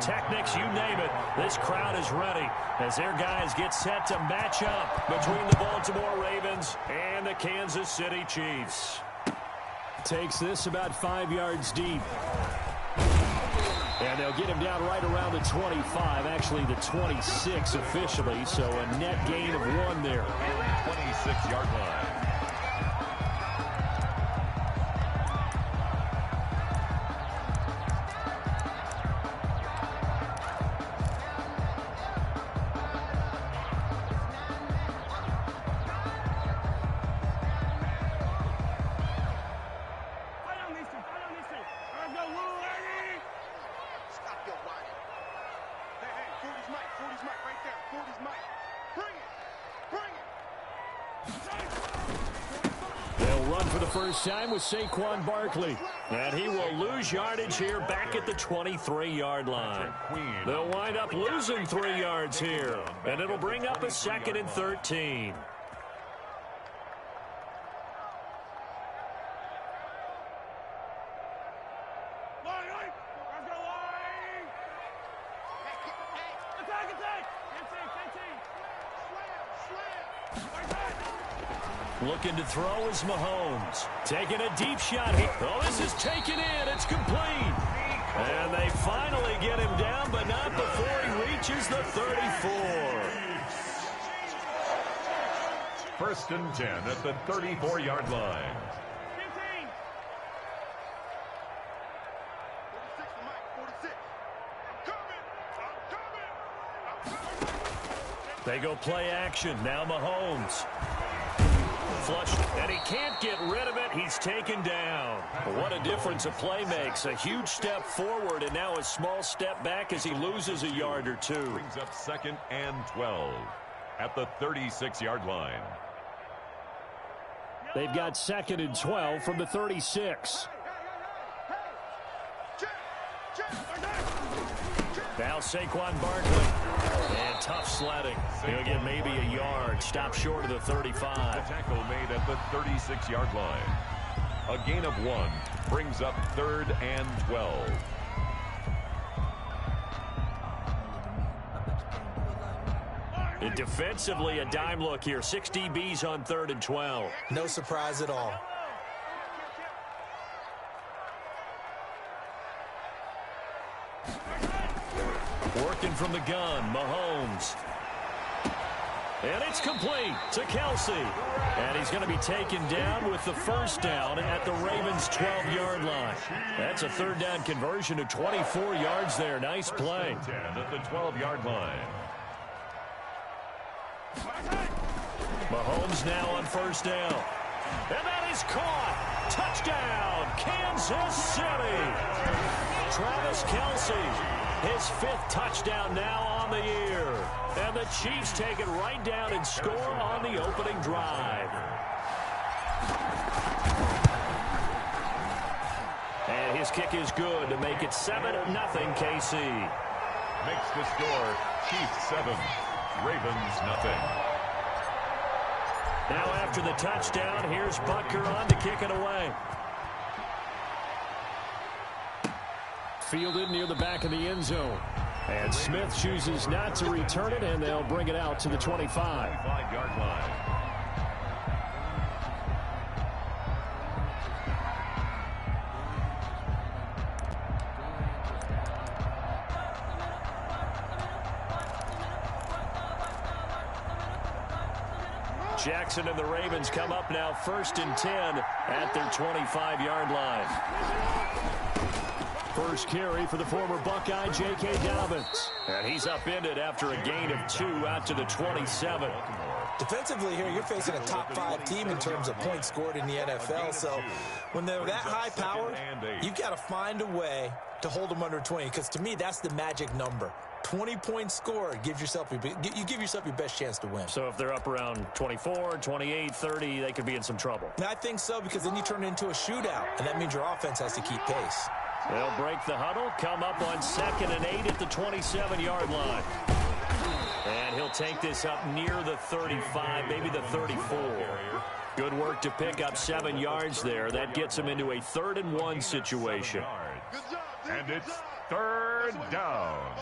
pyrotechnics, you name it. This crowd is ready as their guys get set to match up between the Baltimore Ravens and the Kansas City Chiefs. Takes this about 5 yards deep. And they'll get him down right around the 25, actually the 26 officially, so a net gain of 1 there. 26-yard line. Time with Saquon Barkley, and he will lose yardage here back at the 23-yard line. They'll wind up losing 3 yards here, and it'll bring up a 2nd and 13. Looking to throw is Mahomes. Taking a deep shot here. Oh, this is taken in. It's complete. And they finally get him down, but not before he reaches the 34. 1st and 10 at the 34-yard line. They go play action. Now Mahomes. Flushed, and he can't get rid of it. He's taken down. What a difference a play makes. A huge step forward, and now a small step back as he loses a yard or 2. Brings up 2nd and 12 at the 36-yard line. They've got 2nd and 12 from the 36. Now Saquon Barkley. And tough sledding. He'll get maybe a yard. Stop short of the 35. The tackle made at the 36-yard line. A gain of 1 brings up 3rd and 12. And defensively, a dime look here. 6 DBs on 3rd and 12. No surprise at all. Working from the gun, Mahomes. And it's complete to Kelsey. And he's going to be taken down with the 1st down at the Ravens' 12-yard line. That's a 3rd down conversion to 24 yards there. Nice play. 10 at the 12-yard line. Mahomes now on 1st down. And that is caught. Touchdown, Kansas City. Travis Kelsey. His 5th touchdown now on the year. And the Chiefs take it right down and score on the opening drive. And his kick is good to make it 7-0 KC. Makes the score Chiefs 7, Ravens nothing. Now after the touchdown, here's Butker on to kick it away. Fielded near the back of the end zone. And Smith chooses not to return it, and they'll bring it out to the 25. 25-yard line. Jackson and the Ravens come up now 1st and 10 at their 25-yard line. First carry for the former Buckeye, J.K. Dobbins. And he's upended after a gain of 2 out to the 27. Defensively here, you're facing a top 5 team in terms of points scored in the NFL. So when they're that high powered, you've got to find a way to hold them under 20. Because to me, that's the magic number. 20 points scored, you give yourself your best chance to win. So if they're up around 24, 28, 30, they could be in some trouble. And I think so, because then you turn it into a shootout, and that means your offense has to keep pace. They'll break the huddle, come up on 2nd and 8 at the 27-yard line. And he'll take this up near the 35, maybe the 34. Good work to pick up 7 yards there. That gets him into a 3rd and 1 situation. And it's third down.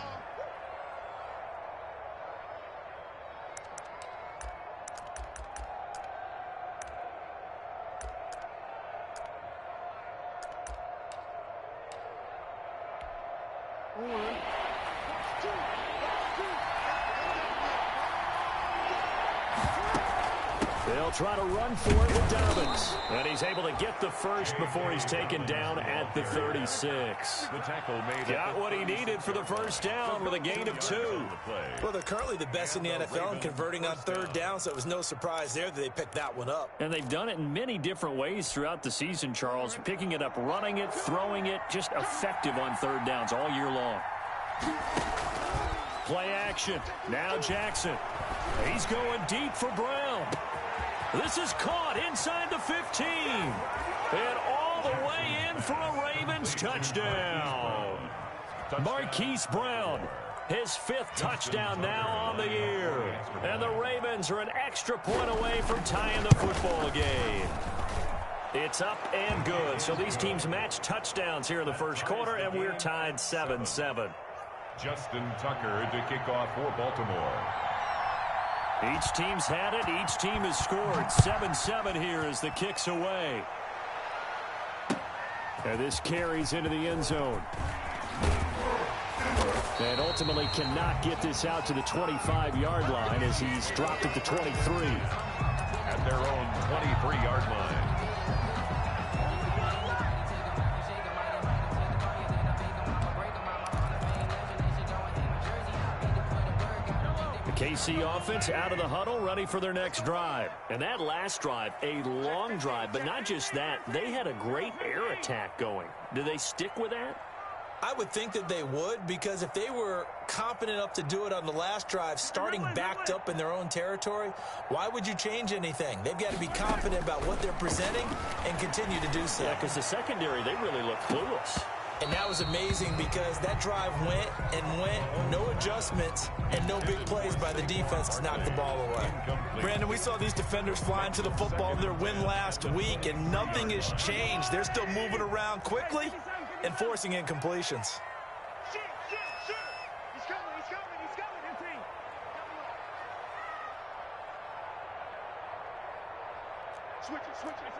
They'll try to run for it with Dobbins. And he's able to get the first before he's taken down at the 36. The tackle made Got what he needed for the first down with a gain of 2. Well, they're currently the best in the NFL in converting on third down, so it was no surprise there that they picked that one up. And they've done it in many different ways throughout the season, Charles. Picking it up, running it, throwing it, just effective on third downs all year long. Play action. Now Jackson. He's going deep for Brown. This is caught inside the 15. And all the way in for a Ravens touchdown. Marquise Brown, his 5th touchdown now on the year. And the Ravens are an extra point away from tying the football game. It's up and good. So these teams match touchdowns here in the first quarter, and we're tied 7-7. Justin Tucker to kick off for Baltimore. Each team's had it. Each team has scored. 7-7 here as the kick's away. And this carries into the end zone. And ultimately cannot get this out to the 25-yard line as he's dropped at the 23. At their own 23-yard line. KC offense out of the huddle, ready for their next drive. And that last drive, a long drive, but not just that. They had a great air attack going. Do they stick with that? I would think that they would, because if they were confident enough to do it on the last drive, starting backed up in their own territory, why would you change anything? They've got to be confident about what they're presenting and continue to do so. Yeah, because the secondary, they really look clueless. And that was amazing because that drive went and went, no adjustments, and no big plays by the defense to knock the ball away. Brandon, we saw these defenders flying to the football in their win last week, and nothing has changed. They're still moving around quickly and forcing incompletions. Switch it.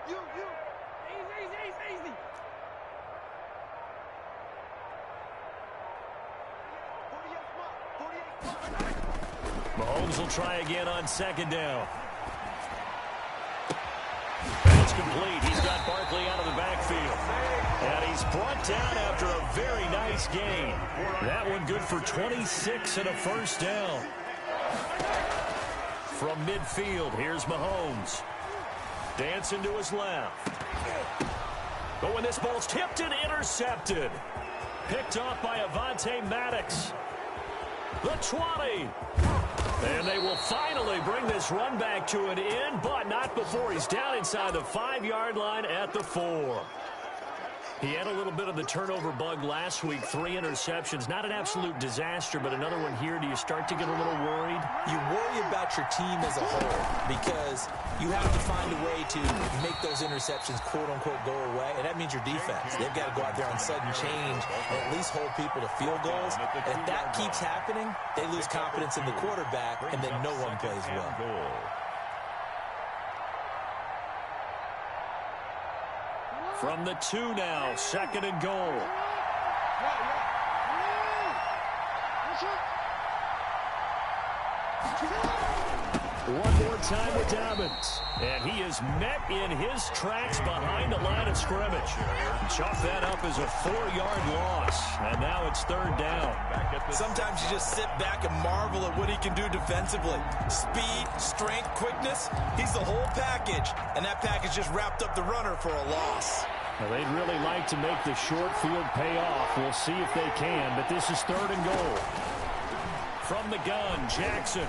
You. Easy. Mahomes will try again on second down. And it's complete. He's got Barkley out of the backfield. And he's brought down after a very nice gain. That one good for 26 and a first down. From midfield, here's Mahomes. Dancing to his left. But when this ball's tipped and intercepted. Picked off by Avonte Maddox. The 20. And they will finally bring this run back to an end, but not before he's down inside the 5-yard line at the 4. He had a little bit of the turnover bug last week, 3 interceptions. Not an absolute disaster, but another one here. Do you start to get a little worried? You worry about your team as a whole because you have to find a way to make those interceptions, quote-unquote, go away, and that means your defense. They've got to go out there on sudden change and at least hold people to field goals. And if that keeps happening, they lose confidence in the quarterback, and then no one plays well. From the 2 now, second and goal. One more time with Dobbins. And he is met in his tracks behind the line of scrimmage. Chalk that up as a 4-yard loss. And now it's third down. Sometimes you just sit back and marvel at what he can do defensively. Speed, strength, quickness. He's the whole package. And that package just wrapped up the runner for a loss. Well, they'd really like to make the short field pay off. We'll see if they can. But this is third and goal. From the gun, Jackson.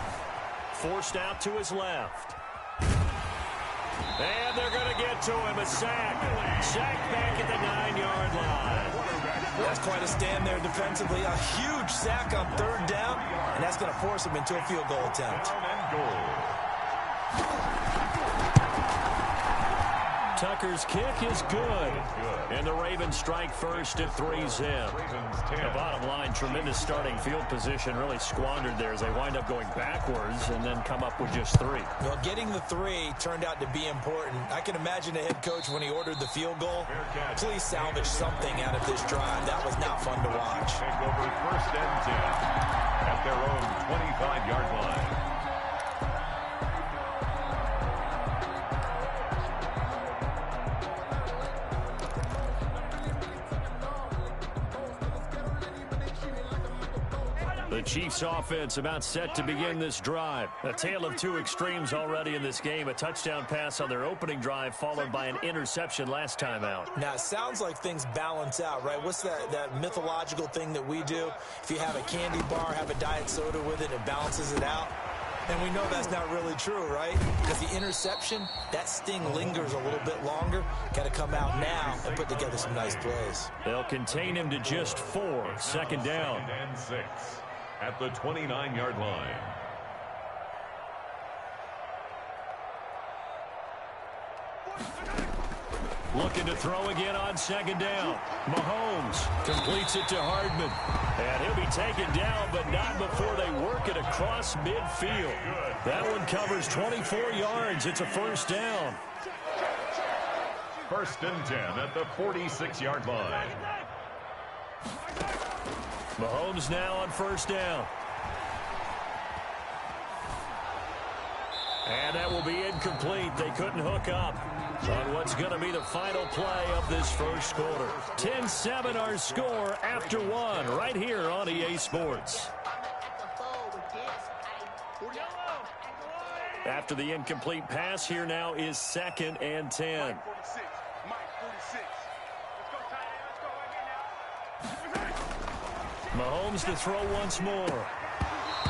Forced out to his left. And they're going to get to him. A sack. Sack back at the 9-yard line. That's quite a stand there defensively. A huge sack on third down. And that's going to force him into a field goal attempt. Tucker's kick is good. And the Ravens strike first at 3-0. The bottom line, tremendous starting field position, really squandered there as they wind up going backwards and then come up with just 3. Well, getting the 3 turned out to be important. I can imagine the head coach when he ordered the field goal. Please salvage something out of this drive. That was not fun to watch. Take over first and 10 at their own 25-yard line. The Chiefs offense about set to begin this drive. A tale of 2 extremes already in this game. A touchdown pass on their opening drive followed by an interception last time out. Now, it sounds like things balance out, right? What's that mythological thing that we do? If you have a candy bar, have a diet soda with it, it balances it out. And we know that's not really true, right? Because the interception, that sting lingers a little bit longer. Got to come out now and put together some nice plays. They'll contain him to just 4. Second down. Second and 6 at the 29-yard line. Looking to throw again on second down. Mahomes completes it to Hardman. And he'll be taken down, but not before they work it across midfield. That one covers 24 yards. It's a first down. First and 10 at the 46-yard line. Mahomes now on first down. And that will be incomplete. They couldn't hook up on what's going to be the final play of this first quarter. 10-7 our score after 1 right here on EA Sports. After the incomplete pass, here now is second and 10. Mahomes to throw once more.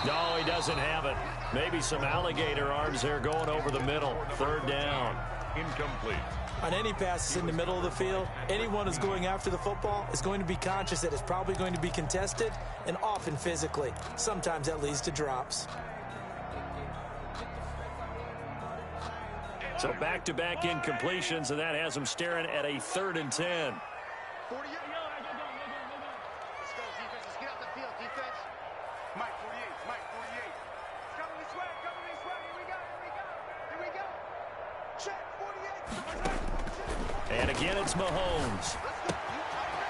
No, he doesn't have it. Maybe some alligator arms there going over the middle. Third down. Incomplete. On any passes in the middle of the field, anyone who's going after the football is going to be conscious that it's probably going to be contested and often physically. Sometimes that leads to drops. So back-to-back incompletions, and that has them staring at a 3rd and 10. And again, it's Mahomes.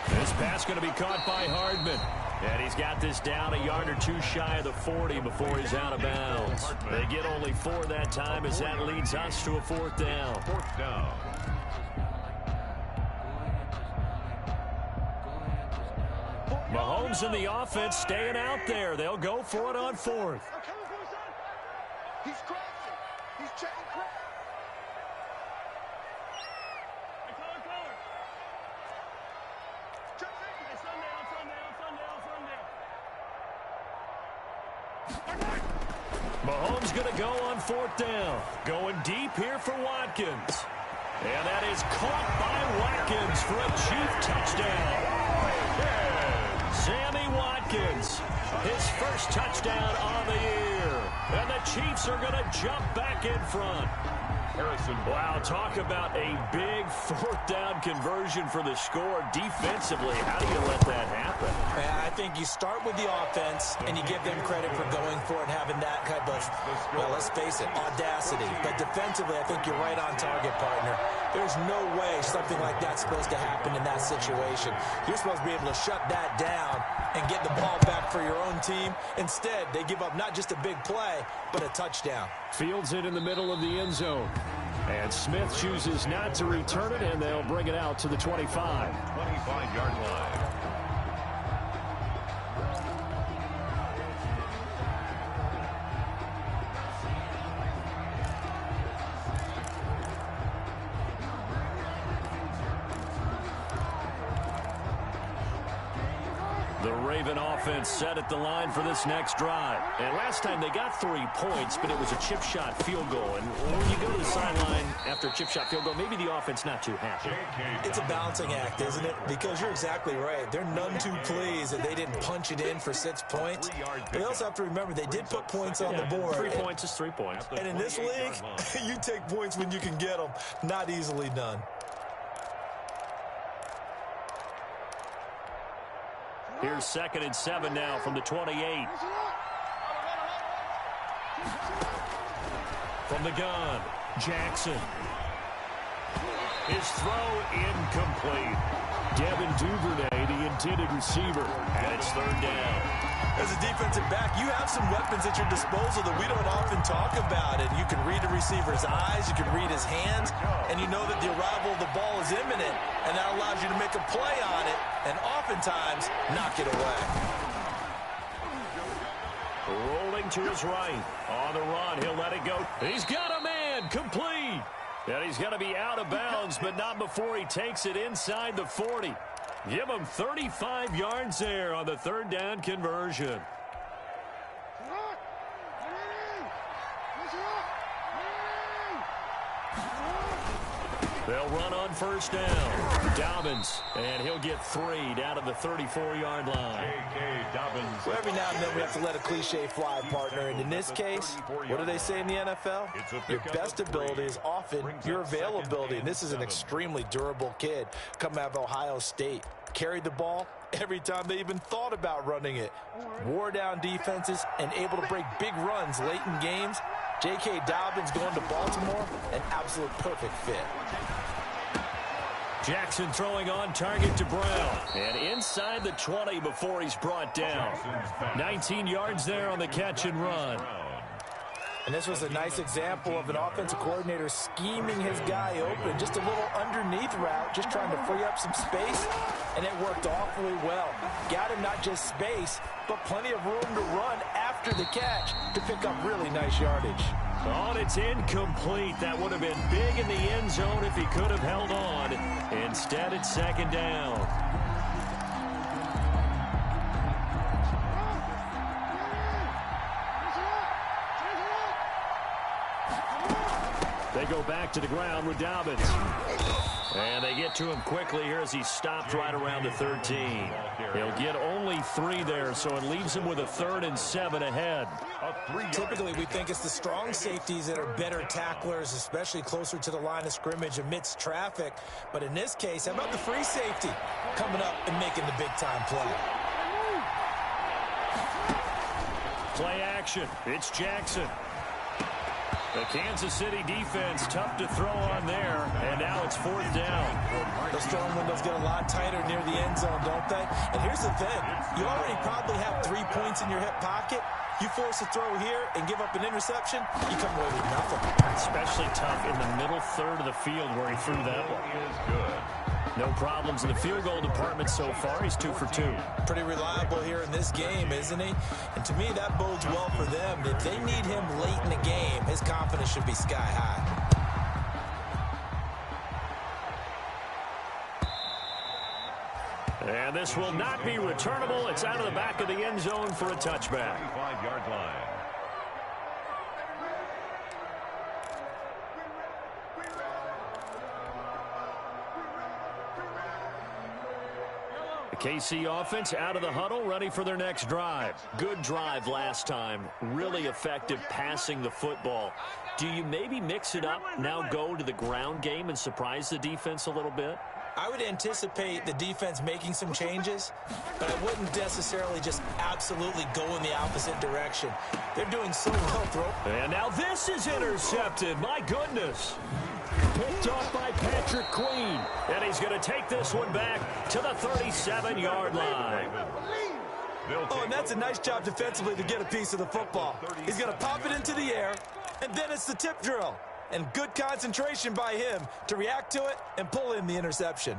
This pass going to be caught by Hardman. And he's got this down a yard or 2 shy of the 40 before he's out of bounds. They get only 4 that time as that leads us to a 4th down. 4th down. Mahomes and the offense staying out there. They'll go for it on 4th. He's crossing. He's checking cross. Mahomes going to go on 4th down. Going deep here for Watkins. And that is caught by Watkins for a Chief touchdown. Sammy Watkins, his first touchdown on the year. And the Chiefs are going to jump back in front. Wow, talk about a big 4th down conversion for the score. Defensively, how do you let that happen? I think you start with the offense, and you give them credit for going for it and having that type of, well, let's face it, audacity. But defensively, I think you're right on target, partner. There's no way something like that's supposed to happen in that situation. You're supposed to be able to shut that down and get the ball back for your own team. Instead, they give up not just a big play, but a touchdown. Fields it in the middle of the end zone. And Smith chooses not to return it, and they'll bring it out to the 25. 25-yard line. The Raven offense set at the line for this next drive. And last time they got 3 points, but it was a chip shot field goal. And when you go to the sideline after a chip shot field goal, maybe the offense not too happy. It's a balancing act, isn't it? Because you're exactly right. They're none too pleased that they didn't punch it in for 6 points. But they also have to remember they did put points on the board. 3 points is 3 points. And in this league, you take points when you can get them. Not easily done. Here's 2nd and 7 now from the 28. From the gun, Jackson. His throw incomplete. Devin Duvernay, the intended receiver, and it's 3rd down. As a defensive back, you have some weapons at your disposal that we don't often talk about. And you can read a receiver's eyes, you can read his hands, and you know that the arrival of the ball is imminent, and that allows you to make a play on it, and oftentimes knock it away. Rolling to his right. On the run, he'll let it go. He's got a man, complete. And he's going to be out of bounds, but not before he takes it inside the 40. Give him 35 yards there on the 3rd down conversion. They'll run on 1st down. Dobbins, and he'll get 3 down to the 34-yard line. Well, every now and then we have to let a cliche fly, partner. And in this case, what do they say in the NFL? Your best ability is often your availability. And this is an extremely durable kid coming out of Ohio State. Carried the ball every time they even thought about running it. Wore down defenses and able to break big runs late in games. J.K. Dobbins going to Baltimore, an absolute perfect fit. Jackson throwing on target to Brown. And inside the 20 before he's brought down. 19 yards there on the catch and run. And this was a nice example of an offensive coordinator scheming his guy open. Just a little underneath route, just trying to free up some space. And it worked awfully well. Got him not just space, but plenty of room to run after the catch to pick up really nice yardage. Oh, it's incomplete. That would have been big in the end zone if he could have held on. Instead, it's 2nd down. They go back to the ground with Dobbins. And they get to him quickly here as he stopped right around the 13. He'll get only 3 there, so it leaves him with a 3rd and 7 ahead. Typically, we think it's the strong safeties that are better tacklers, especially closer to the line of scrimmage amidst traffic. But in this case, how about the free safety coming up and making the big-time play? Play action. It's Jackson. The Kansas City defense tough to throw on there, and now it's 4th down. Those throwing windows get a lot tighter near the end zone, don't they? And here's the thing. You already probably have 3 points in your hip pocket. You force a throw here and give up an interception, you come away with nothing. Especially tough in the middle third of the field where he threw that one. No problems in the field goal department so far. He's 2 for 2. Pretty reliable here in this game, isn't he? And to me, that bodes well for them. If they need him late in the game, his confidence should be sky high. And this will not be returnable. It's out of the back of the end zone for a touchback. 5-yard line. KC offense out of the huddle, ready for their next drive. Good drive last time. Really effective passing the football. Do you maybe mix it up, now go to the ground game and surprise the defense a little bit? I would anticipate the defense making some changes, but I wouldn't necessarily just absolutely go in the opposite direction. They're doing so well, And now this is intercepted. My goodness. Picked off by Patrick Queen. And he's going to take this one back to the 37-yard line. Oh, and that's a nice job defensively to get a piece of the football. He's going to pop it into the air, and then it's the tip drill. And good concentration by him to react to it and pull in the interception.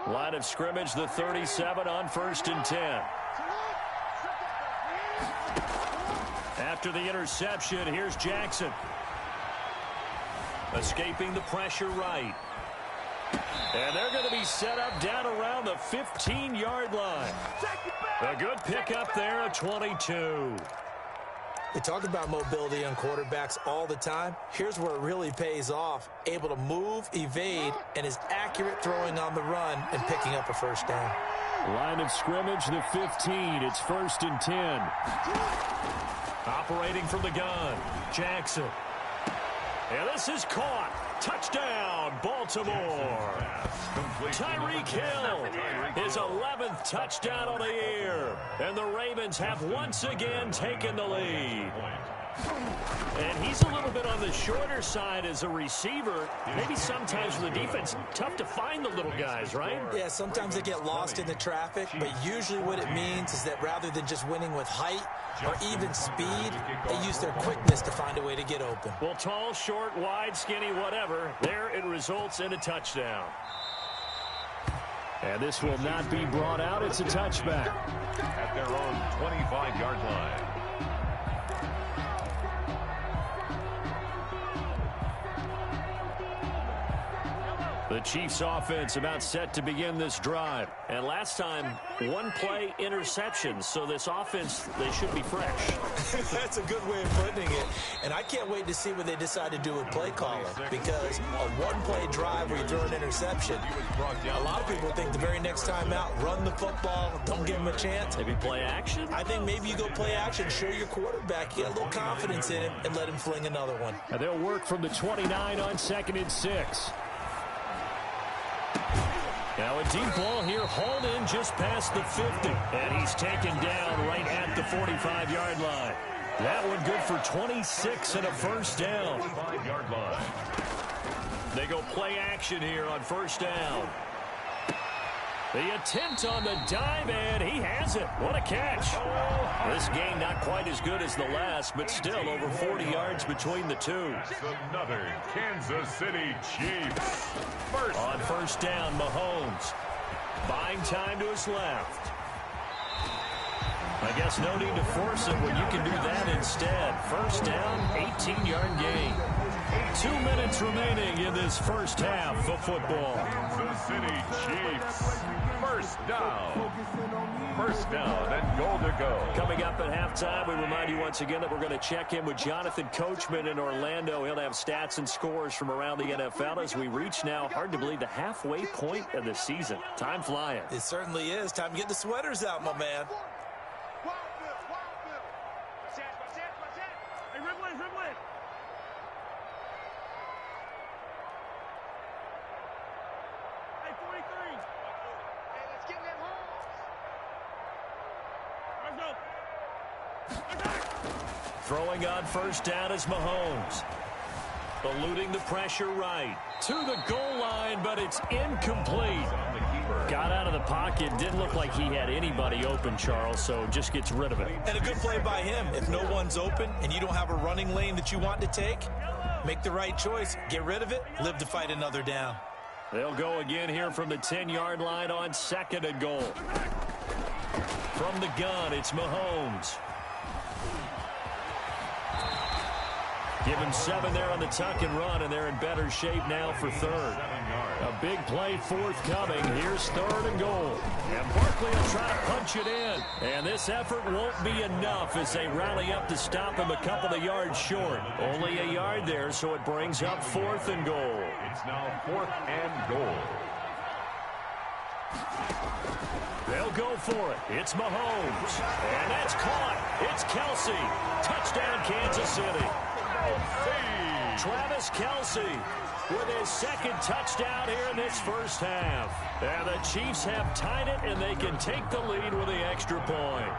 Line of scrimmage, the 37 on 1st and 10. After the interception, here's Jackson. Escaping the pressure right. And they're going to be set up down around the 15-yard line. A good pickup there at 22. We talk about mobility on quarterbacks all the time. Here's where it really pays off. Able to move, evade, and is accurate throwing on the run and picking up a first down. Line of scrimmage, the 15. It's 1st and 10. Operating from the gun, Jackson. And this is caught. Touchdown, Baltimore. Tyreek Hill, his 11th touchdown of the year. And the Ravens have once again taken the lead. And he's a little bit on the shorter side as a receiver. Maybe sometimes for the defense, tough to find the little guys, right? Yeah, sometimes they get lost in the traffic, but usually what it means is that rather than just winning with height or even speed, they use their quickness to find a way to get open. Well, tall, short, wide, skinny, whatever, there it results in a touchdown. And this will not be brought out. It's a touchback. At their own 25-yard line. The Chiefs offense about set to begin this drive. And last time, one play interception. So this offense, they should be fresh. That's a good way of putting it. And I can't wait to see what they decide to do with play calling. Because a one-play drive where you throw an interception, a lot of people think the very next time out, run the football, don't give them a chance. Maybe play action? I think maybe you go play action, show your quarterback, you get a little confidence in him, and let him fling another one. And they'll work from the 29 on 2nd and 6. Now a deep ball here, hauled in just past the 50. And he's taken down right at the 45-yard line. That one good for 26 and a first down. 5-yard line. They go play action here on first down. The attempt on the dive, and he has it. What a catch. This game not quite as good as the last, but still over 40 yards between the two. Another Kansas City Chiefs. On first down, Mahomes. Buying time to his left. I guess no need to force it when you can do that instead. First down, 18-yard gain. 2 minutes remaining in this first half of football. Kansas City Chiefs. First down. First down and goal to go. Coming up at halftime, we remind you once again that we're going to check in with Jonathan Coachman in Orlando. He'll have stats and scores from around the NFL as we reach now, hard to believe, the halfway point of the season. Time flying. It certainly is. Time to get the sweaters out, my man. Throwing on first down is Mahomes. Eluding the pressure right. To the goal line, but it's incomplete. Got out of the pocket. Didn't look like he had anybody open, Charles, so just gets rid of it. And a good play by him. If no one's open and you don't have a running lane that you want to take, make the right choice. Get rid of it. Live to fight another down. They'll go again here from the 10-yard line on 2nd and goal. From the gun, it's Mahomes. Give him 7 there on the tuck and run, and they're in better shape now for 3rd. A big play forthcoming. Here's 3rd and goal. And Barkley will try to punch it in. And this effort won't be enough as they rally up to stop him a couple of yards short. Only a yard there, so it brings up 4th and goal. It's now 4th and goal. They'll go for it. It's Mahomes. And that's caught. It's Kelsey. Touchdown, Kansas City. Travis Kelsey with his 2nd touchdown here in this first half. And the Chiefs have tied it, and they can take the lead with the extra point.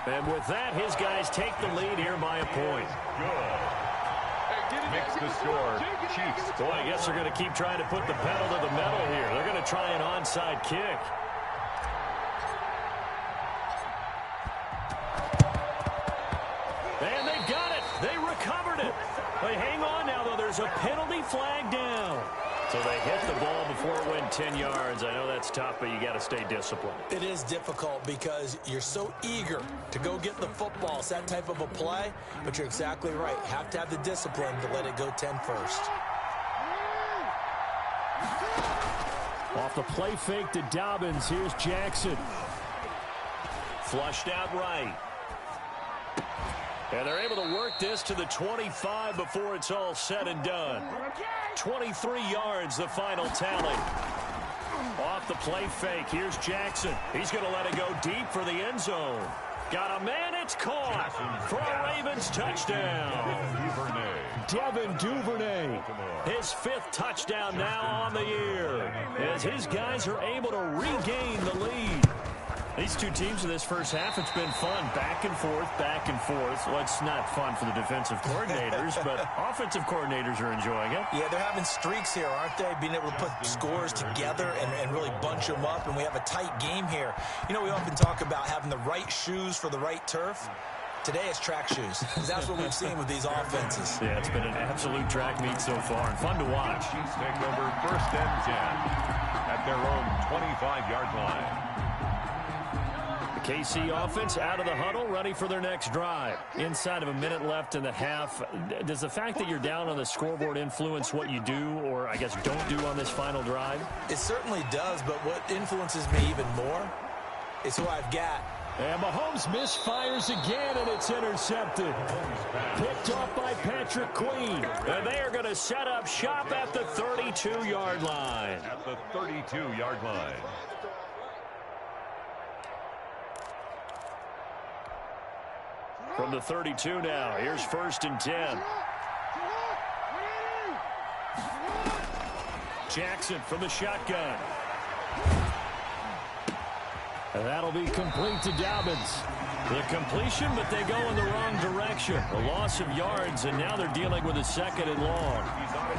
And with that, his guys take the lead here by a point. Good. Makes the score. Chiefs. Boy, I guess they're going to keep trying to put the pedal to the metal here. They're going to try an onside kick. And they got it. They recovered it. They hang on now, though. There's a penalty flag down. So they hit the ball before it went 10 yards. I know that's tough, but you got to stay disciplined. It is difficult because you're so eager to go get the football. It's that type of a play, but you're exactly right. Have to have the discipline to let it go 10 first. Off the play fake to Dobbins. Here's Jackson. Flushed out right. And they're able to work this to the 25 before it's all said and done. 23 yards, the final tally. Off the play fake, here's Jackson. He's going to let it go deep for the end zone. Got a man, it's caught for a Ravens touchdown. Devin Duvernay, his 5th touchdown now on the year, as his guys are able to regain the lead. These two teams in this first half, it's been fun. Back and forth, back and forth. Well, it's not fun for the defensive coordinators, but offensive coordinators are enjoying it. Yeah, they're having streaks here, aren't they? Being able to put scores together and really bunch them up, and we have a tight game here. You know, we often talk about having the right shoes for the right turf. Today it's track shoes. That's what we've seen with these offenses. Yeah, it's been an absolute track meet so far and fun to watch. Chiefs take over 1st and 10 at their own 25-yard line. KC offense out of the huddle, ready for their next drive. Inside of a minute left in the half, does the fact that you're down on the scoreboard influence what you do or, I guess, don't do on this final drive? It certainly does, but what influences me even more is who I've got. And Mahomes misfires again, and it's intercepted. Picked off by Patrick Queen. And they are going to set up shop at the 32-yard line. At the 32-yard line. From the 32 now, here's 1st and 10. Jackson from the shotgun. And that'll be complete to Dobbins. The completion, but they go in the wrong direction. A loss of yards, and now they're dealing with a 2nd and long.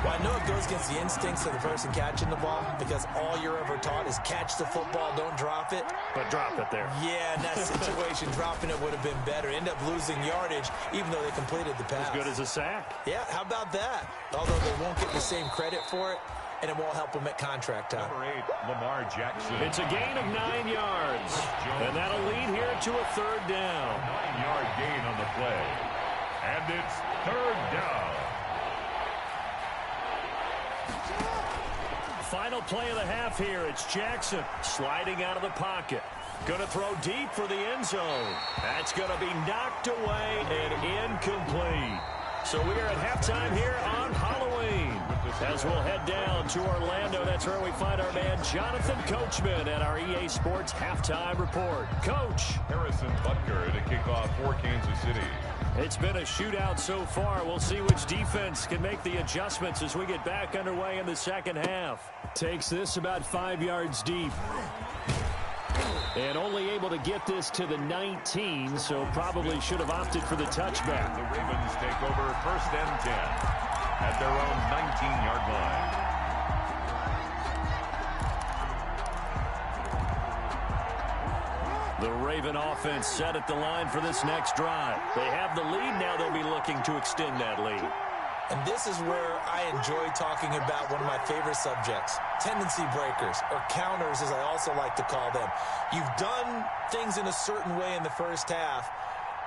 Well, I know it goes against the instincts of the person catching the ball because all you're ever taught is catch the football, don't drop it. But drop it there. Yeah, in that situation, dropping it would have been better. End up losing yardage, even though they completed the pass. As good as a sack. Yeah, how about that? Although they won't get the same credit for it, and it won't help them at contract time. Number 8, Lamar Jackson. It's a gain of 9 yards. And that'll lead here to a 3rd down. 9-yard gain on the play. And it's 3rd down. Final play of the half here. It's Jackson sliding out of the pocket. Going to throw deep for the end zone. That's going to be knocked away and incomplete. So we are at halftime here on Halloween. As we'll head down to Orlando, that's where we find our man Jonathan Coachman at our EA Sports Halftime Report. Coach. Harrison Butker to kick off for Kansas City. It's been a shootout so far. We'll see which defense can make the adjustments as we get back underway in the second half. Takes this about 5 yards deep. And only able to get this to the 19, so probably should have opted for the touchback. The Ravens take over 1st and 10 at their own 19-yard line. The Raven offense set at the line for this next drive. They have the lead. Now they'll be looking to extend that lead. And this is where I enjoy talking about one of my favorite subjects, tendency breakers, or counters as I also like to call them. You've done things in a certain way in the first half,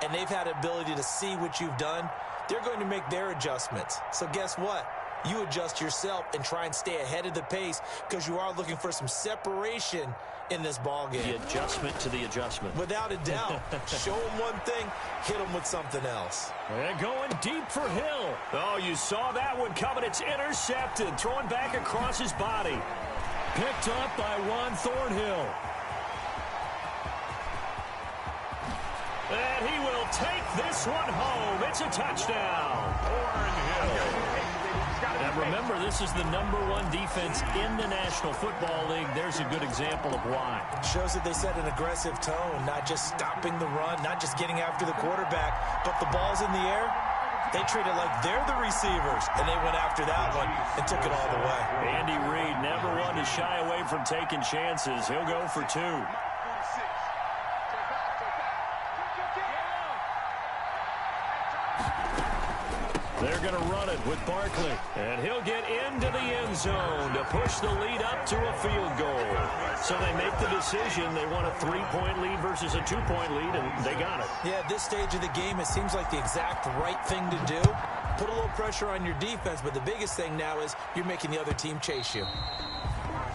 and they've had ability to see what you've done. They're going to make their adjustments. So guess what? You adjust yourself and try and stay ahead of the pace because you are looking for some separation in this ball game. The adjustment to the adjustment. Without a doubt. Show them one thing, hit them with something else. And going deep for Hill. Oh, you saw that one coming. It's intercepted. Throwing back across his body. Picked up by Juan Thornhill. And he will take this one home. It's a touchdown. Thornhill. And remember, this is the #1 defense in the National Football League. There's a good example of why. Shows that they set an aggressive tone, not just stopping the run, not just getting after the quarterback, but the ball's in the air. They treat it like they're the receivers, and they went after that one and took it all the way. Andy Reid never one to shy away from taking chances. He'll go for 2. They're going to run it with Barkley. And he'll get into the end zone to push the lead up to a field goal. So they make the decision. They want a 3-point lead versus a 2-point lead, and they got it. Yeah, at this stage of the game, it seems like the exact right thing to do. Put a little pressure on your defense, but the biggest thing now is you're making the other team chase you.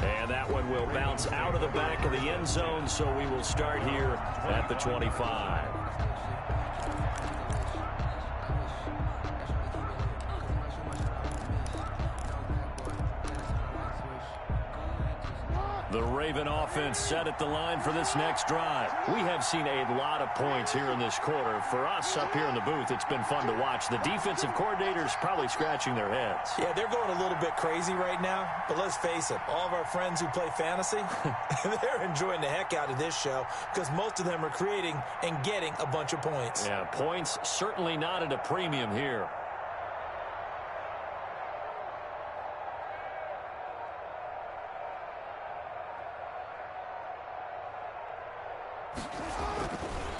And that one will bounce out of the back of the end zone, so we will start here at the 25. The Raven offense set at the line for this next drive. We have seen a lot of points here in this quarter. For us up here in the booth, it's been fun to watch. The defensive coordinators probably scratching their heads. Yeah, they're going a little bit crazy right now, but let's face it, all of our friends who play fantasy, they're enjoying the heck out of this show because most of them are creating and getting a bunch of points. Yeah, points certainly not at a premium here.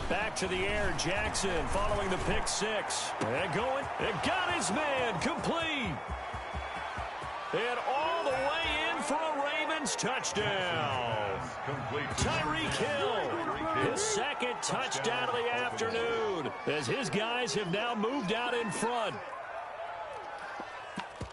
Back to the air, Jackson following the pick six. And going, and got his man complete. And all the way in for a Ravens touchdown. Tyreek Hill, his second touchdown of the afternoon, as his guys have now moved out in front.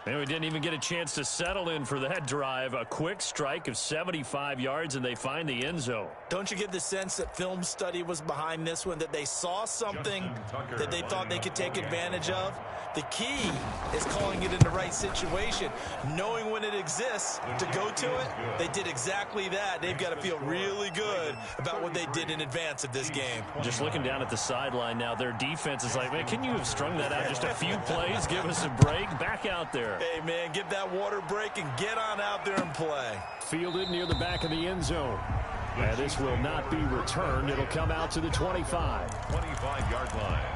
And we didn't even get a chance to settle in for that drive. A quick strike of 75 yards, and they find the end zone. Don't you get the sense that film study was behind this one, that they saw something that they thought they could take advantage of? The key is calling it in the right situation, knowing when it exists to go to it. They did exactly that. They've got to feel really good about what they did in advance of this game. Just looking down at the sideline now, their defense is like, man, can you have strung that out just a few plays? Give us a break. Back out there. Hey, man, give that water break and get on out there and play. Fielded near the back of the end zone. And this will not be returned. It'll come out to the 25. 25-yard line.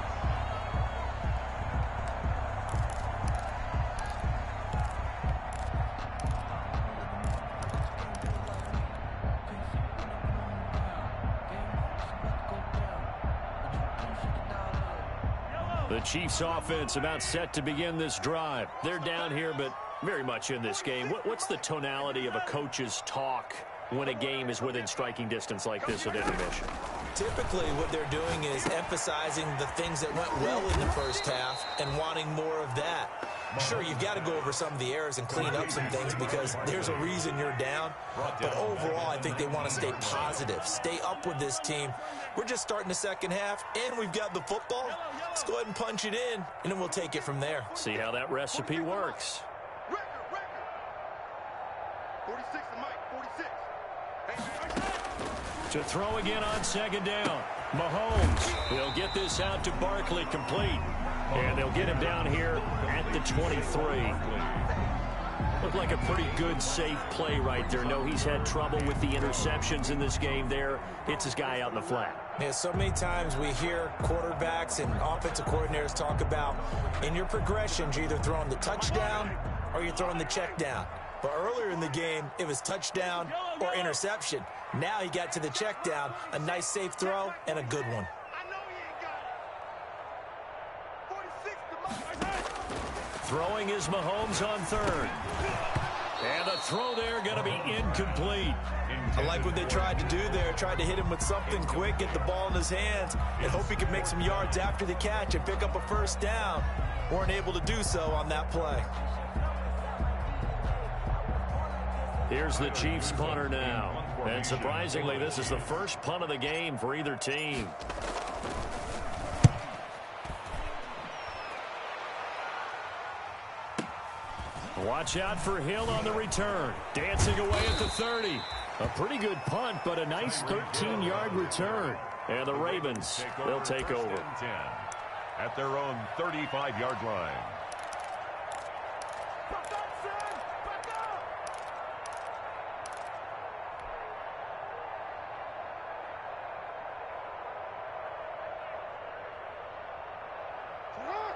The Chiefs offense about set to begin this drive. They're down here, but very much in this game. What's the tonality of a coach's talk when a game is within striking distance like this at intermission? Typically, what they're doing is emphasizing the things that went well in the first half and wanting more of that. Sure, you've got to go over some of the errors and clean up some things because there's a reason you're down. But overall, I think they want to stay positive, stay up with this team. We're just starting the second half, and we've got the football. Let's go ahead and punch it in, and then we'll take it from there. See how that recipe works. 46 to Mike, 46. To throw again on second down. Mahomes, he'll get this out to Barkley complete. And they'll get him down here at the 23. Looked like a pretty good, safe play right there. No, he's had trouble with the interceptions in this game there. Hits his guy out in the flat. Yeah, so many times we hear quarterbacks and offensive coordinators talk about in your progressions, you're either throwing the touchdown or you're throwing the check down. But earlier in the game, it was touchdown or interception. Now he got to the check down, a nice safe throw, and a good one. Throwing is Mahomes on third. And the throw there going to be incomplete. I like what they tried to do there. Tried to hit him with something quick, get the ball in his hands, and hope he could make some yards after the catch and pick up a first down. Weren't able to do so on that play. Here's the Chiefs punter now. And surprisingly, this is the first punt of the game for either team. Watch out for Hill on the return. Dancing away at the 30. A pretty good punt, but a nice 13-yard return. And the Ravens, they'll take over. 10 at their own 35-yard line.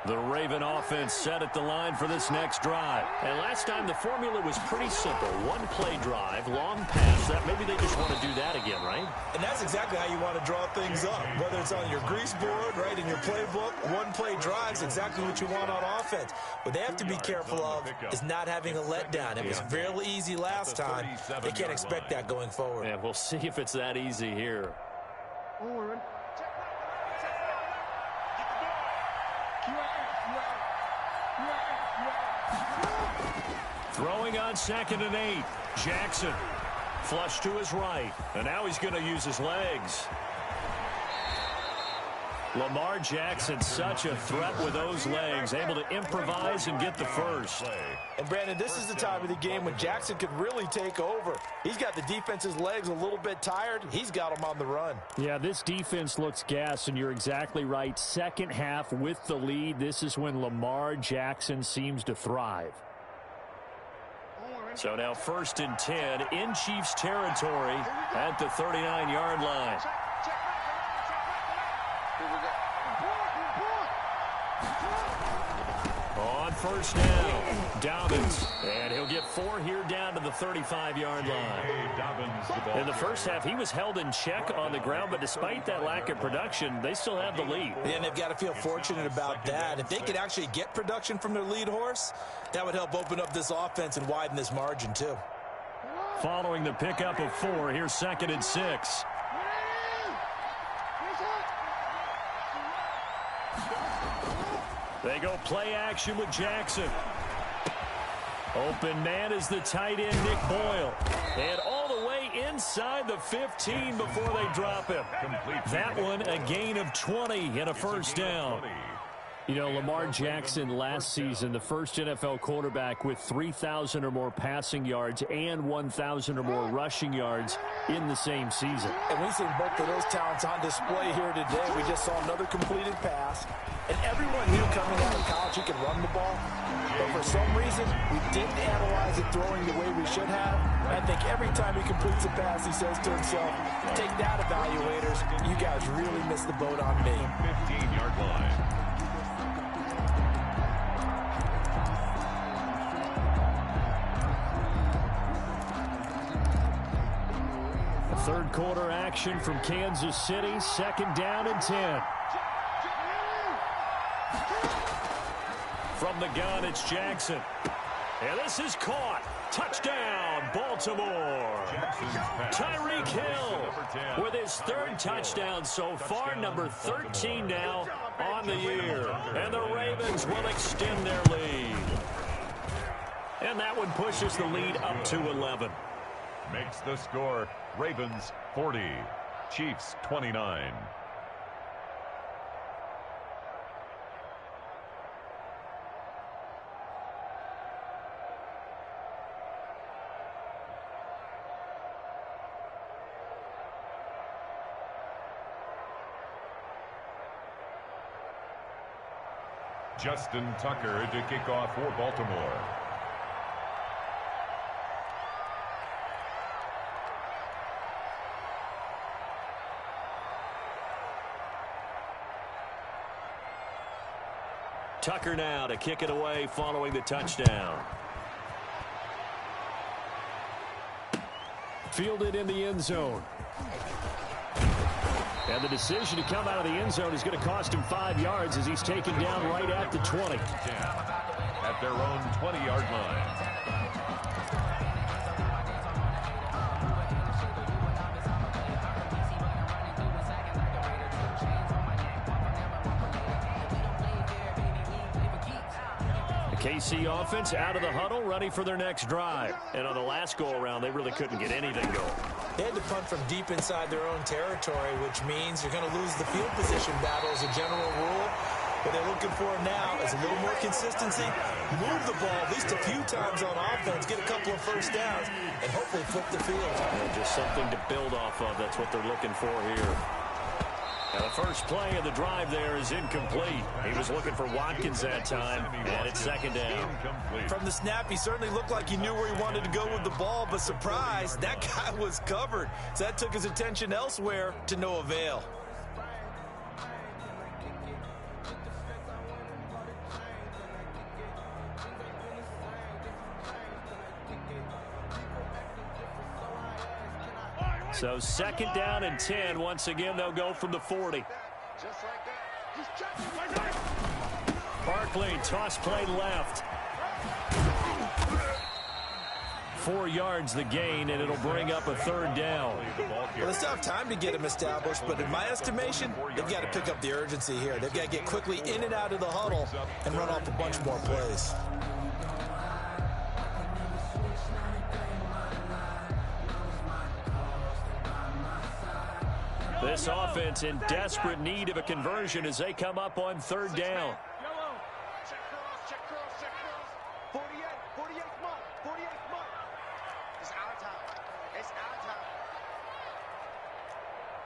The Raven offense set at the line for this next drive. And last time the formula was pretty simple. One play drive, long pass. That maybe they just want to do that again, right? And that's exactly how you want to draw things up. Whether it's on your grease board, right, in your playbook, one play drive is exactly what you want on offense. What they have to be careful of is not having a letdown. It was fairly easy last time. They can't expect that going forward. Yeah, we'll see if it's that easy here. Throwing on 2nd and 8. Jackson. Flush to his right. And now he's going to use his legs. Lamar Jackson, such a threat with those legs, able to improvise and get the first. And, Brandon, this is the time of the game when Jackson could really take over. He's got the defense's legs a little bit tired. He's got them on the run. Yeah, this defense looks gassed, and you're exactly right. Second half with the lead, this is when Lamar Jackson seems to thrive. So now 1st and 10 in Chiefs territory at the 39-yard line. On 1st down, Dobbins, and he'll get 4 here down to the 35-yard line. In the first half, he was held in check on the ground, but despite that lack of production, they still have the lead. And they've got to feel fortunate about that. If they could actually get production from their lead horse, that would help open up this offense and widen this margin, too. Following the pickup of 4, here's 2nd and 6. They go play action with Jackson. Open man is the tight end, Nick Boyle. And all the way inside the 15 before they drop him. That one, a gain of 20 and a 1st down. You know, Lamar Jackson last season, the first NFL quarterback with 3,000 or more passing yards and 1,000 or more rushing yards in the same season. And we've seen both of those talents on display here today. We just saw another completed pass. And everyone knew coming out of college he could run the ball. But for some reason, we didn't analyze it throwing the way we should have. I think every time he completes a pass, he says to himself, take that, evaluators. You guys really missed the boat on me. 15-yard line. Third quarter action from Kansas City. 2nd down and 10. From the gun, it's Jackson. And this is caught. Touchdown, Baltimore. Tyreek Hill with his 3rd touchdown so far, number 13 now on the year. And the Ravens will extend their lead. And that one pushes the lead up to 11. Makes the score Ravens 40, Chiefs 29. Justin Tucker to kick off for Baltimore. Tucker now to kick it away following the touchdown. Fielded in the end zone. And the decision to come out of the end zone is going to cost him 5 yards as he's taken down right at the 20. At their own 20-yard line. KC offense out of the huddle, ready for their next drive. And on the last go-around, they really couldn't get anything going. They had to punt from deep inside their own territory, which means you're going to lose the field position battle as a general rule. What they're looking for now is a little more consistency, move the ball at least a few times on offense, get a couple of 1st downs, and hopefully flip the field. And just something to build off of. That's what they're looking for here. And the first play of the drive there is incomplete. He was looking for Watkins that time, and it's 2nd down. From the snap, he certainly looked like he knew where he wanted to go with the ball, but surprise, that guy was covered. So that took his attention elsewhere to no avail. So 2nd down and 10. Once again, they'll go from the 40. Just like that. He's checking. Barkley, toss play left. 4 yards the gain, and it'll bring up a 3rd down. Well, they still have time to get him established, but in my estimation, they've got to pick up the urgency here. They've got to get quickly in and out of the huddle and run off a bunch more plays. This offense in desperate need of a conversion as they come up on 3rd down. Check cross, check cross, check cross. 48 month, 48 month. It's our time. It's our time.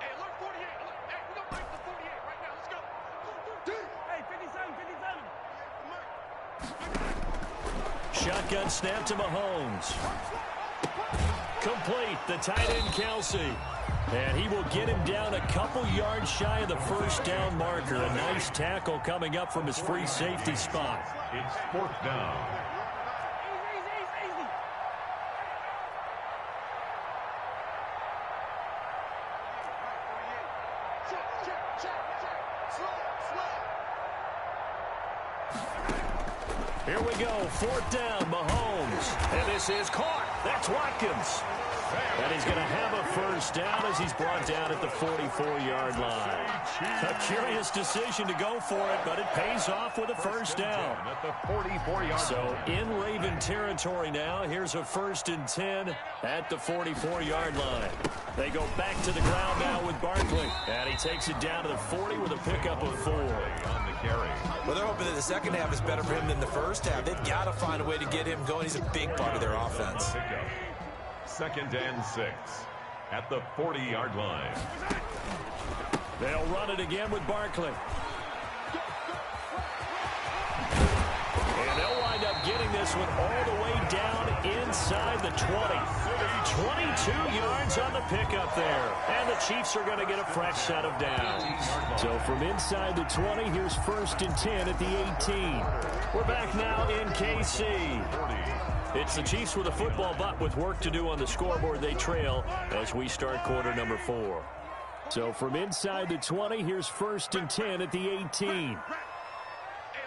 Hey, look, 48. Look, hey, we gonna break the 48 right now. Let's go. Hey, 57, 57. Shotgun snap to Mahomes. Complete, the tight end Kelsey. And he will get him down a couple yards shy of the 1st down marker. A nice tackle coming up from his free safety spot. It's 4th down. Easy. Check. Slow. Here we go, 4th down, Mahomes. And this is caught. That's Watkins. And he's going to have a 1st down as he's brought down at the 44-yard line. A curious decision to go for it, but it pays off with a 1st down. At the 44-yard So in Raven territory now, here's a 1st and 10 at the 44-yard line. They go back to the ground now with Barkley. And he takes it down to the 40 with a pickup of 4. on the carry. Well, they're hoping that the second half is better for him than the first half. They've got to find a way to get him going. He's a big part of their offense. 2nd and 6 at the 40-yard line. They'll run it again with Barkley. And they'll wind up getting this one all the way down inside the 20. 22 yards on the pickup there. And the Chiefs are going to get a fresh set of downs. So from inside the 20, here's 1st and 10 at the 18. We're back now in KC. It's the Chiefs with a football, but with work to do on the scoreboard, they trail as we start quarter number 4. So from inside the 20, here's 1st and 10 at the 18. Hey,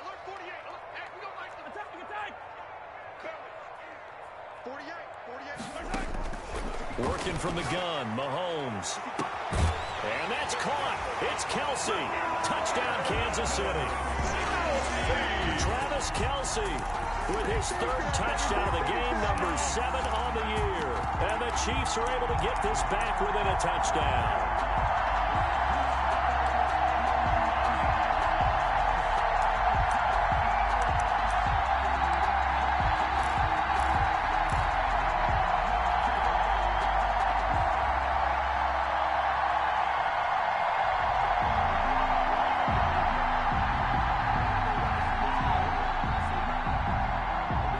look, 48. Look, hey, we gonna like the attack. 48. Working from the gun, Mahomes. And that's caught. It's Kelsey. Touchdown, Kansas City. Travis Kelsey with his 3rd touchdown of the game, number 7 on the year. And the Chiefs are able to get this back within a touchdown.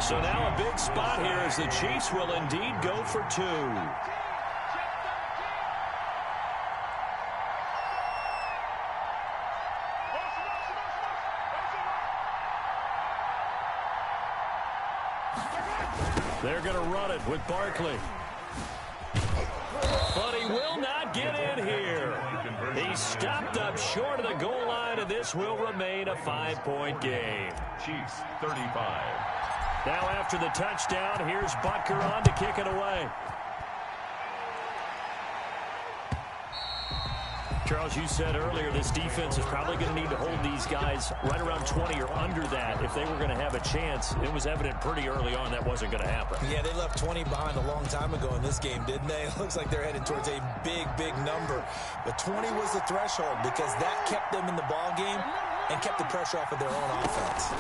So now a big spot here as the Chiefs will indeed go for 2. They're going to run it with Barkley. But he will not get in here. He stopped up short of the goal line, and this will remain a 5-point game. Chiefs 35. Now after the touchdown, here's Butker on to kick it away. Charles, you said earlier this defense is probably going to need to hold these guys right around 20 or under that if they were going to have a chance. It was evident pretty early on that wasn't going to happen. Yeah, they left 20 behind a long time ago in this game, didn't they? It looks like they're headed towards a big, big number. But 20 was the threshold because that kept them in the ball game and kept the pressure off of their own offense.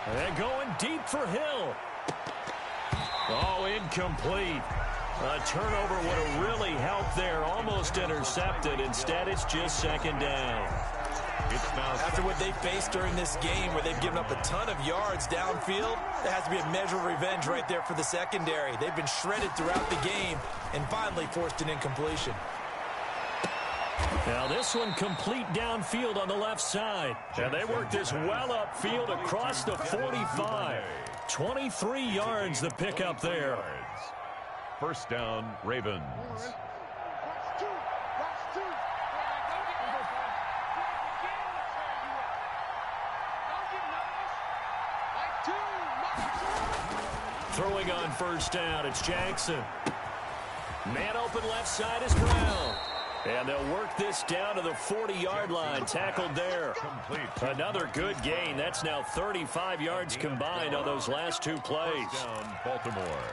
And going deep for Hill. Oh, incomplete. A turnover would have really helped there. Almost intercepted. Instead, it's just 2nd down. After what they faced during this game where they've given up a ton of yards downfield, there has to be a measure of revenge right there for the secondary. They've been shredded throughout the game and finally forced an incompletion. Now this one complete downfield on the left side. And they work this well upfield across the 45. 23 yards the pickup there. First down, Ravens. Throwing on first down, it's Jackson. Man open left side is Brown. And they'll work this down to the 40-yard line. Tackled there. Another good gain. That's now 35 yards combined on those last two plays. Down, Baltimore.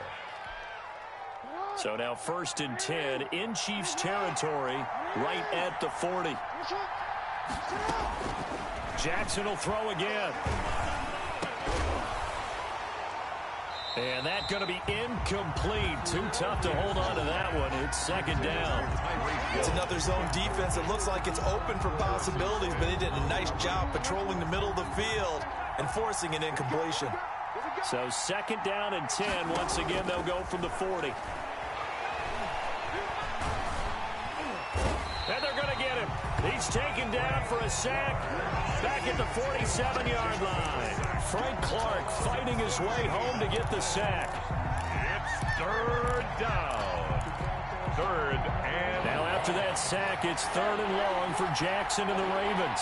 So now 1st and 10 in Chiefs territory, right at the 40. Jackson will throw again. And that's going to be incomplete. Too tough to hold on to that one. It's 2nd down. It's another zone defense. It looks like it's open for possibilities, but they did a nice job patrolling the middle of the field and forcing an incompletion. So 2nd down and 10. Once again, they'll go from the 40. And they're going to get him. He's taken down for a sack back at the 47-yard line. Frank Clark fighting his way home to get the sack. It's 3rd down. 3rd and... Now after that sack, it's 3rd and long for Jackson and the Ravens.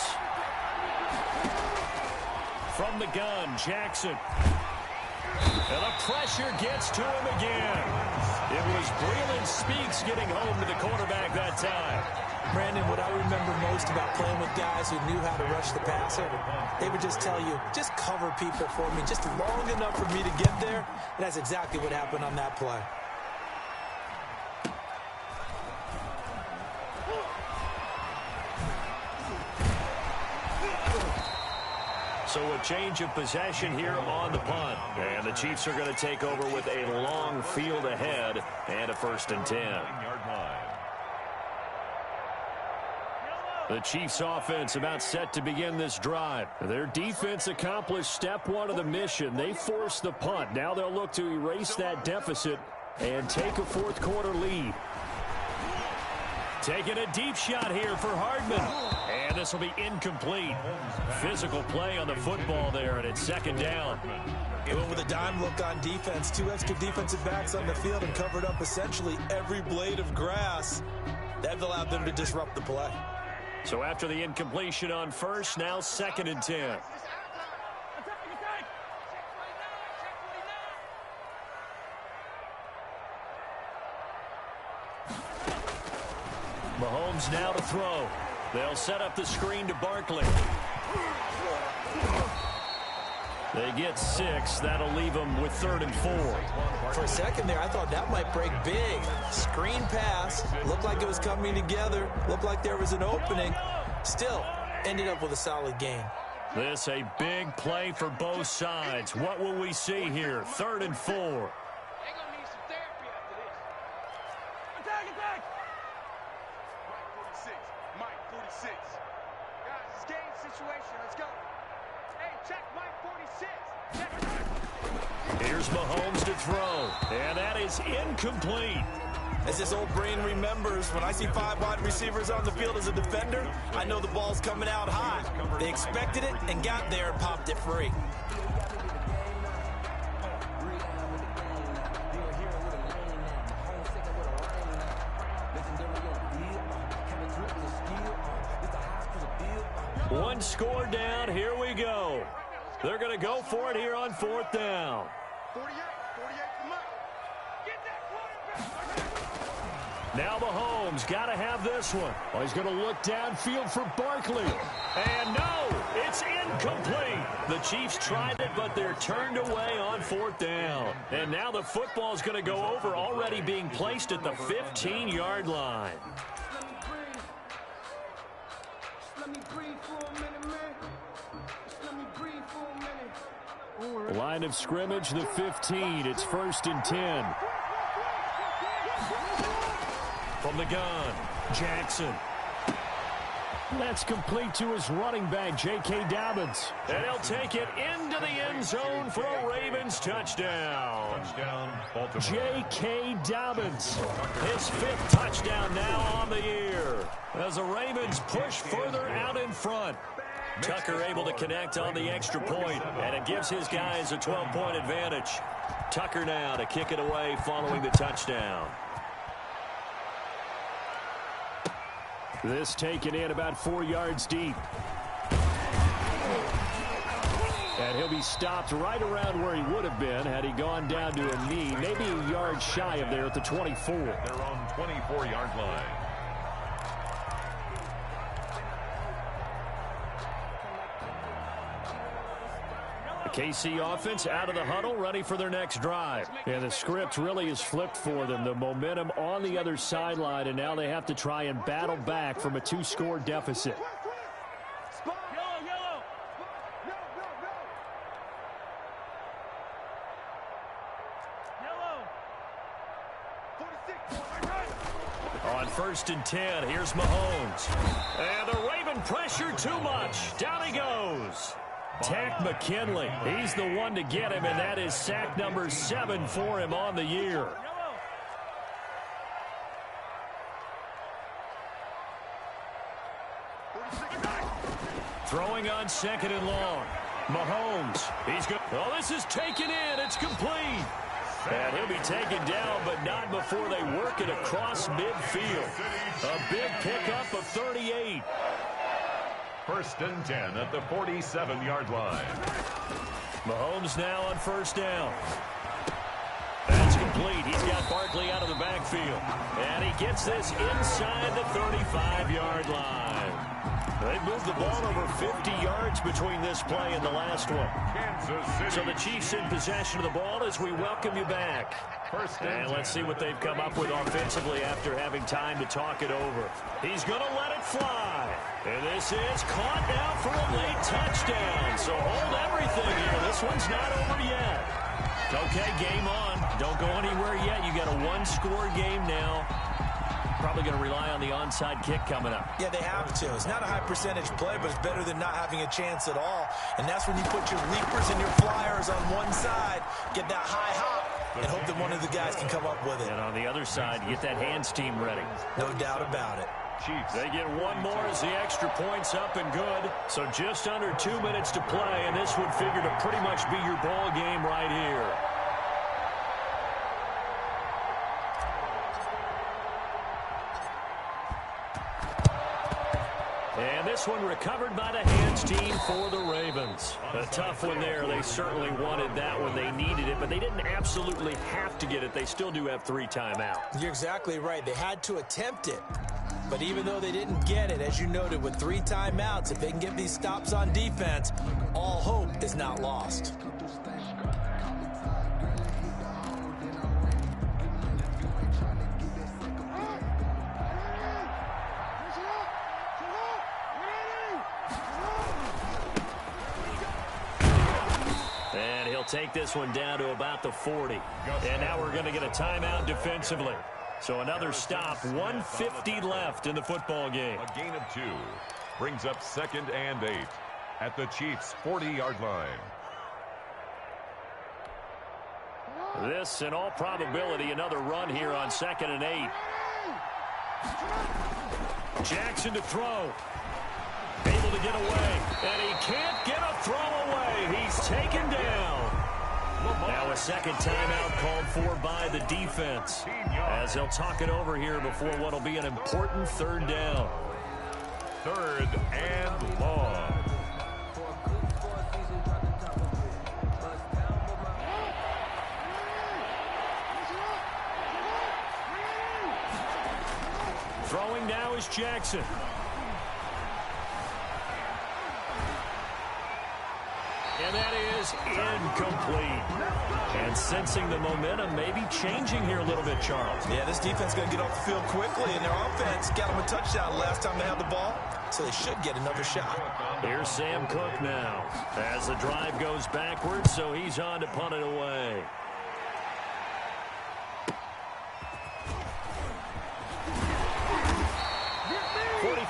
From the gun, Jackson. And the pressure gets to him again. It was Breland Speaks getting home to the quarterback that time. Brandon, what I remember most about playing with guys who knew how to rush the passer, they would just tell you, just cover people for me, just long enough for me to get there. And that's exactly what happened on that play. So a change of possession here on the punt. And the Chiefs are going to take over with a long field ahead and a 1st and 10. The Chiefs offense about set to begin this drive. Their defense accomplished step 1 of the mission. They forced the punt. Now they'll look to erase that deficit and take a 4th quarter lead. Taking a deep shot here for Hardman. And this will be incomplete. Physical play on the football there, and it's 2nd down. It went with a dime look on defense. 2 extra defensive backs on the field and covered up essentially every blade of grass. That allowed them to disrupt the play. So after the incompletion on first, now 2nd and 10. Mahomes now to throw. They'll set up the screen to Barkley. They get 6. That'll leave them with 3rd and 4. For a second there, I thought that might break big. Screen pass. Looked like it was coming together. Looked like there was an opening. Still, ended up with a solid gain. This a big play for both sides. What will we see here? 3rd and 4. They're going to need some therapy after this. Attack! Mike 46. Guys, it's game situation. Let's go. Hey, check Mike 46. Check. Here's Mahomes to throw. And that is incomplete. As this old brain remembers, when I see 5 wide receivers on the field as a defender, I know the ball's coming out high. They expected it and got there and popped it free. One score down. Here we go. They're going to go for it here on 4th down. 48 for Mike. Get that quarterback. Now Mahomes got to have this one. Well, he's going to look downfield for Barkley. And no, it's incomplete. The Chiefs tried it, but they're turned away on 4th down. And now the football's going to go over, already being placed at the 15-yard line. Line of scrimmage, the 15. It's 1st and 10. From the gun, Jackson. That's complete to his running back, J.K. Dobbins. And he'll take it into the end zone for a Ravens touchdown. Baltimore. J.K. Dobbins, his 5th touchdown now on the year. As the Ravens push further out in front. Tucker able to connect on the extra point, and it gives his guys a 12-point advantage. Tucker now to kick it away following the touchdown. This taken in about 4 yards deep. And he'll be stopped right around where he would have been had he gone down to a knee, maybe a yard shy of there at the 24. They're on 24-yard line. KC offense out of the huddle, ready for their next drive. And the script really is flipped for them. The momentum on the other sideline, and now they have to try and battle back from a 2-score deficit. On 1st and 10, here's Mahomes. And the Raven pressure too much. Down he goes. Tack McKinley. He's the one to get him, and that is sack number 7 for him on the year. Throwing on 2nd and long. Mahomes. He's good. Oh, this is taken in. It's complete. And he'll be taken down, but not before they work it across midfield. A big pickup of 38. 1st and 10 at the 47-yard line. Mahomes now on 1st down. That's complete. He's got Barkley out of the backfield. And he gets this inside the 35-yard line. They've moved the ball over 50 yards between this play and the last one. So the Chiefs in possession of the ball as we welcome you back. And let's see what they've come up with offensively after having time to talk it over. He's going to let it fly. And this is caught now for a late touchdown. So hold everything here. This one's not over yet. Okay, game on. Don't go anywhere yet. You got a 1-score game now. Probably going to rely on the onside kick coming up. Yeah, they have to. It's not a high percentage play, but it's better than not having a chance at all. And that's when you put your leapers and your flyers on one side, get that high hop, and hope that one of the guys can come up with it. And on the other side, get that hands team ready. No doubt about it. Chiefs. They get one more as the extra point's up and good. So just under 2 minutes to play, and this would figure to pretty much be your ball game right here. And this one recovered by the hands team for the Ravens. A tough one there. They certainly wanted that when they needed it, but they didn't absolutely have to get it. They still do have 3 timeouts. You're exactly right. They had to attempt it. But even though they didn't get it, as you noted, with 3 timeouts, if they can get these stops on defense, all hope is not lost. And he'll take this one down to about the 40. And now we're going to get a timeout defensively. So another stop, 1:50 left in the football game. A gain of 2 brings up 2nd and 8 at the Chiefs' 40-yard line. This, in all probability, another run here on 2nd and 8. Jackson to throw. Able to get away. And he can't get a throw away. He's taken down. Now a second timeout called for by the defense, as they'll talk it over here before what will be an important 3rd down. 3rd and long. Throwing now is Jackson. And that is incomplete. And sensing the momentum maybe changing here a little bit, Charles. Yeah, this defense is going to get off the field quickly, and their offense got them a touchdown last time they had the ball, so they should get another shot. Here's Sam Cook now as the drive goes backwards, so he's on to punt it away.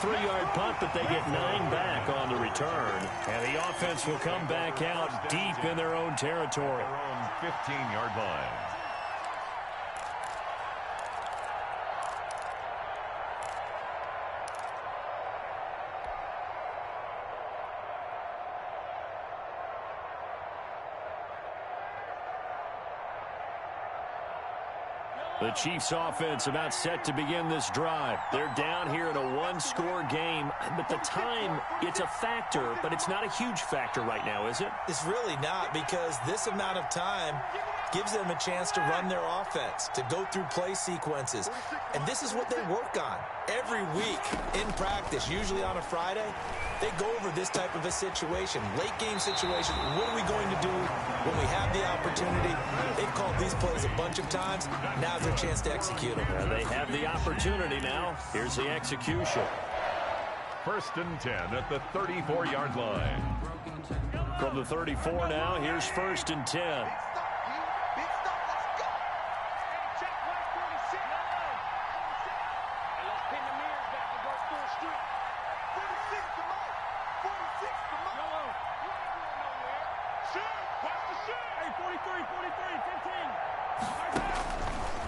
Three-yard punt, but they get 9 back on the return. And the offense will come back out deep in their own territory. Their own 15-yard line. The Chiefs offense about set to begin this drive. They're down here in a one-score game, but the time, it's a factor, but it's not a huge factor right now, is it? It's really not, because this amount of time gives them a chance to run their offense, to go through play sequences. And this is what they work on every week in practice, usually on a Friday. They go over this type of a situation, late game situation. What are we going to do when we have the opportunity? They've called these plays a bunch of times. Now's their chance to execute them. They have the opportunity now. Here's the execution. 1st and 10 at the 34-yard line. From the 34 now, here's 1st and 10.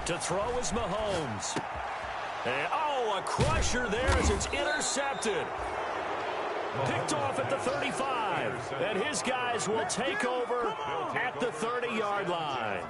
To throw is Mahomes. And, a crusher there as it's intercepted. Picked off at the 35. And his guys will take over at the 30-yard line.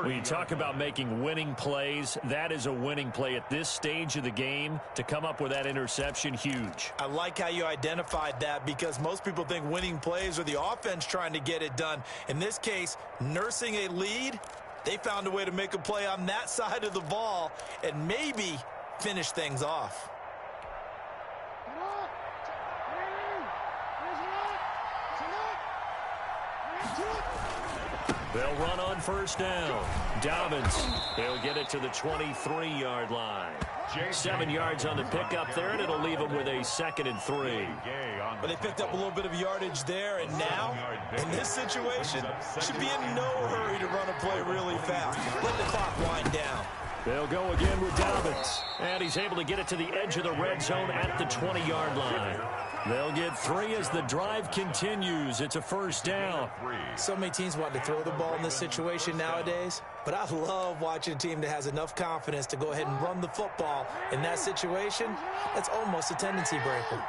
We talk about making winning plays. That is a winning play at this stage of the game. To come up with that interception, huge. I like how you identified that, because most people think winning plays are the offense trying to get it done. In this case, nursing a lead, they found a way to make a play on that side of the ball and maybe finish things off. They'll run on 1st down. Dobbins, they'll get it to the 23-yard line. 7 yards on the pickup there, and it'll leave them with a 2nd and 3. But they picked up a little bit of yardage there, and now, in this situation, should be in no hurry to run a play really fast. Let the clock wind down. They'll go again with Dobbins, and he's able to get it to the edge of the red zone at the 20-yard line. They'll get 3 as the drive continues. It's a 1st down. So many teams want to throw the ball in this situation nowadays, but I love watching a team that has enough confidence to go ahead and run the football in that situation. That's almost a tendency breaker.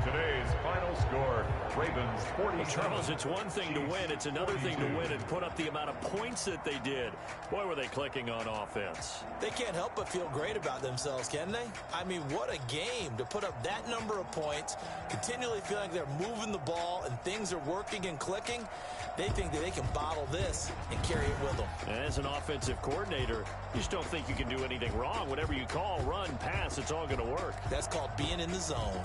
Today's final score, Ravens 47. Charles, it's one thing to win. It's another thing to win and put up the amount of points that they did. Boy, were they clicking on offense. They can't help but feel great about themselves, can they? I mean, what a game to put up that number of points, continually feeling like they're moving the ball and things are working and clicking. They think that they can bottle this and carry it with them. As an offensive coordinator, you just don't think you can do anything wrong. Whatever you call, run, pass, it's all going to work. That's called being in the zone.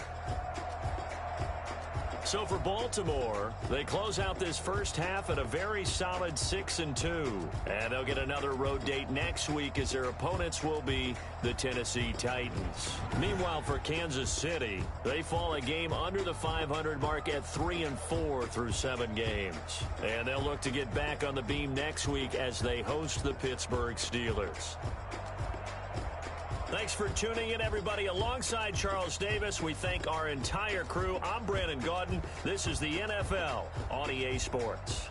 So for Baltimore, they close out this first half at a very solid 6-2. And they'll get another road date next week as their opponents will be the Tennessee Titans. Meanwhile, for Kansas City, they fall a game under the 500 mark at 3-4 through 7 games. And they'll look to get back on the beam next week as they host the Pittsburgh Steelers. Thanks for tuning in, everybody. Alongside Charles Davis, we thank our entire crew. I'm Brandon Gaudin. This is the NFL on EA Sports.